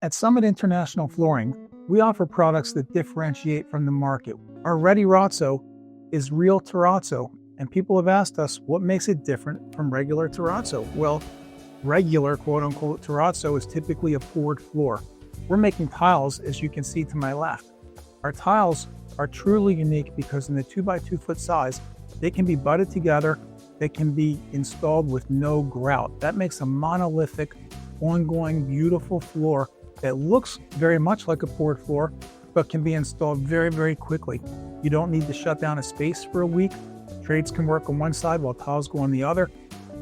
At Summit International Flooring, we offer products that differentiate from the market. Our Terrazzo is real terrazzo, and people have asked us what makes it different from regular terrazzo. Well, regular quote-unquote terrazzo is typically a poured floor. We're making tiles, as you can see to my left. Our tiles are truly unique because in the 2x2 foot size, they can be butted together, they can be installed with no grout. That makes a monolithic, ongoing, beautiful floor that looks very much like a poured floor, but can be installed very, very quickly. You don't need to shut down a space for a week. Trades can work on one side while tiles go on the other.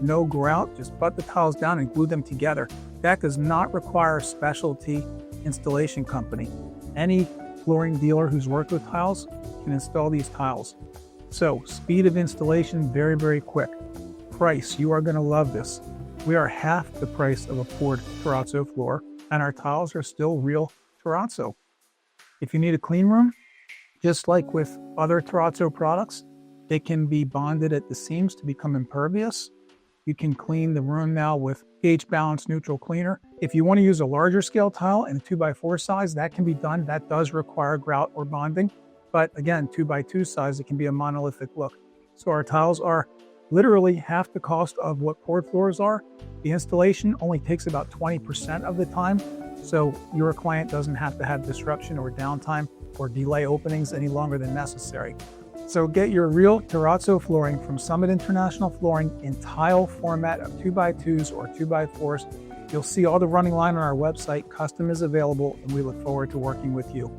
No grout, just butt the tiles down and glue them together. That does not require a specialty installation company. Any flooring dealer who's worked with tiles can install these tiles. So, speed of installation, very, very quick. Price, you are going to love this. We are half the price of a poured terrazzo floor, and our tiles are still real terrazzo. If you need a clean room, just like with other terrazzo products, they can be bonded at the seams to become impervious. You can clean the room now with pH balance neutral cleaner. If you want to use a larger scale tile in a 2x4 size, that can be done. That does require grout or bonding. But again, 2x2 size, it can be a monolithic look. So our tiles are literally half the cost of what poured floors are. The installation only takes about 20% of the time. So your client doesn't have to have disruption or downtime or delay openings any longer than necessary. So get your real terrazzo flooring from Summit International Flooring in tile format of 2x2s or 2x4s. You'll see all the running line on our website. Custom is available, and we look forward to working with you.